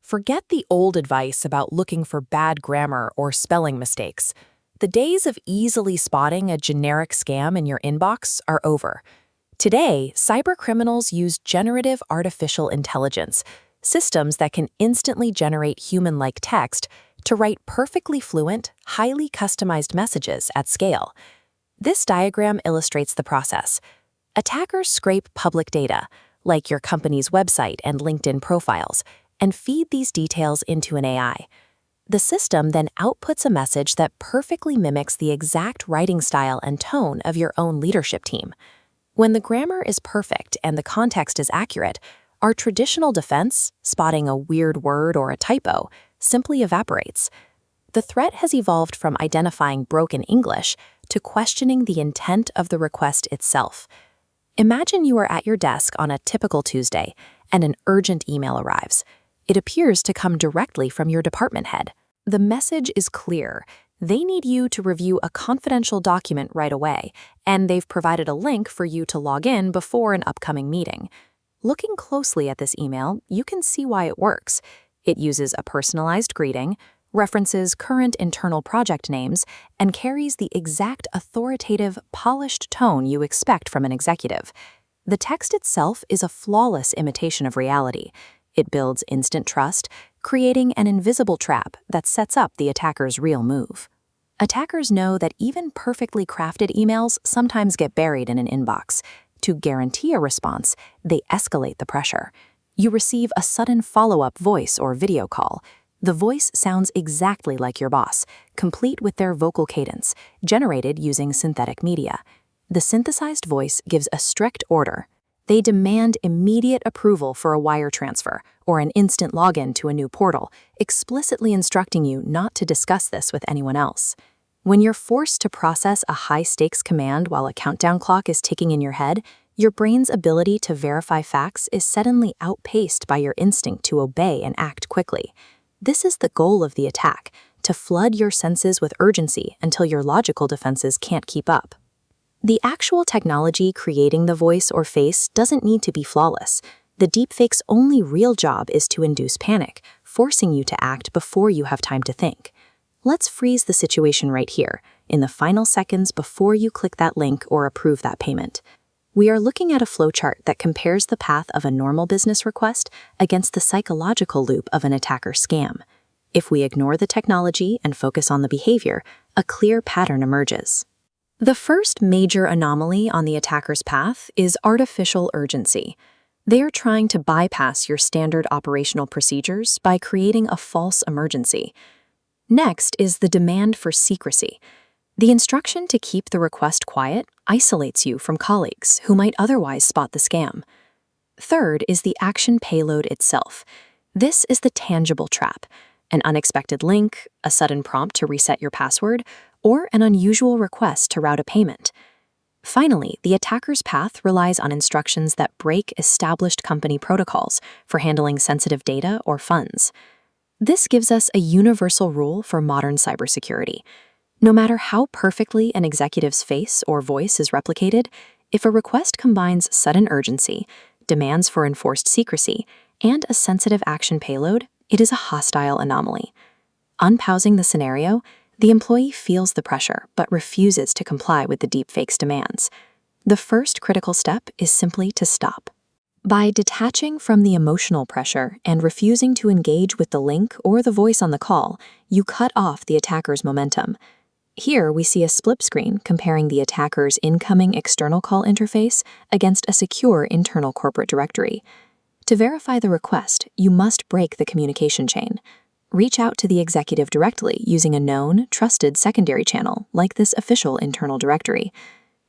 Forget the old advice about looking for bad grammar or spelling mistakes. The days of easily spotting a generic scam in your inbox are over. Today, cybercriminals use generative artificial intelligence, systems that can instantly generate human-like text, to write perfectly fluent, highly customized messages at scale. This diagram illustrates the process. Attackers scrape public data, like your company's website and LinkedIn profiles, and feed these details into an AI. The system then outputs a message that perfectly mimics the exact writing style and tone of your own leadership team. When the grammar is perfect and the context is accurate, our traditional defense, spotting a weird word or a typo, simply evaporates. The threat has evolved from identifying broken English to questioning the intent of the request itself. Imagine you are at your desk on a typical Tuesday, and an urgent email arrives. It appears to come directly from your department head. The message is clear. They need you to review a confidential document right away, and they've provided a link for you to log in before an upcoming meeting. Looking closely at this email, you can see why it works. It uses a personalized greeting, references current internal project names, and carries the exact authoritative, polished tone you expect from an executive. The text itself is a flawless imitation of reality. It builds instant trust, creating an invisible trap that sets up the attacker's real move. Attackers know that even perfectly crafted emails sometimes get buried in an inbox. To guarantee a response, they escalate the pressure. You receive a sudden follow-up voice or video call. The voice sounds exactly like your boss, complete with their vocal cadence, generated using synthetic media. The synthesized voice gives a strict order. They demand immediate approval for a wire transfer or an instant login to a new portal, explicitly instructing you not to discuss this with anyone else. When you're forced to process a high-stakes command while a countdown clock is ticking in your head, your brain's ability to verify facts is suddenly outpaced by your instinct to obey and act quickly. This is the goal of the attack, to flood your senses with urgency until your logical defenses can't keep up. The actual technology creating the voice or face doesn't need to be flawless. The deepfake's only real job is to induce panic, forcing you to act before you have time to think. Let's freeze the situation right here, in the final seconds before you click that link or approve that payment. We are looking at a flowchart that compares the path of a normal business request against the psychological loop of an attacker scam. If we ignore the technology and focus on the behavior, a clear pattern emerges. The first major anomaly on the attacker's path is artificial urgency. They are trying to bypass your standard operational procedures by creating a false emergency. Next is the demand for secrecy. The instruction to keep the request quiet isolates you from colleagues who might otherwise spot the scam. Third is the action payload itself. This is the tangible trap: an unexpected link, a sudden prompt to reset your password, or an unusual request to route a payment. Finally, the attacker's path relies on instructions that break established company protocols for handling sensitive data or funds. This gives us a universal rule for modern cybersecurity. No matter how perfectly an executive's face or voice is replicated, if a request combines sudden urgency, demands for enforced secrecy, and a sensitive action payload, it is a hostile anomaly. Unpausing the scenario, the employee feels the pressure but refuses to comply with the deepfake's demands. The first critical step is simply to stop. By detaching from the emotional pressure and refusing to engage with the link or the voice on the call, you cut off the attacker's momentum. Here we see a split screen comparing the attacker's incoming external call interface against a secure internal corporate directory. To verify the request, you must break the communication chain. Reach out to the executive directly using a known, trusted secondary channel like this official internal directory.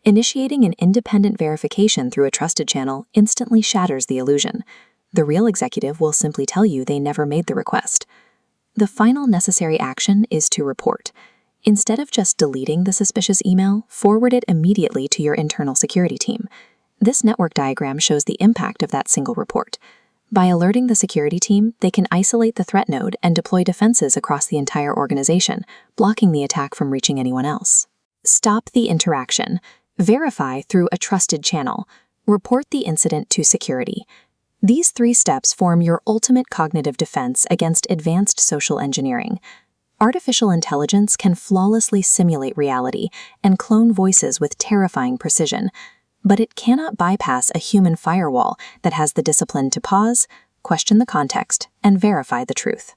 Initiating an independent verification through a trusted channel instantly shatters the illusion. The real executive will simply tell you they never made the request. The final necessary action is to report. Instead of just deleting the suspicious email, forward it immediately to your internal security team. This network diagram shows the impact of that single report. By alerting the security team, they can isolate the threat node and deploy defenses across the entire organization, blocking the attack from reaching anyone else. Stop the interaction. Verify through a trusted channel. Report the incident to security. These 3 steps form your ultimate cognitive defense against advanced social engineering. Artificial intelligence can flawlessly simulate reality and clone voices with terrifying precision, but it cannot bypass a human firewall that has the discipline to pause, question the context, and verify the truth.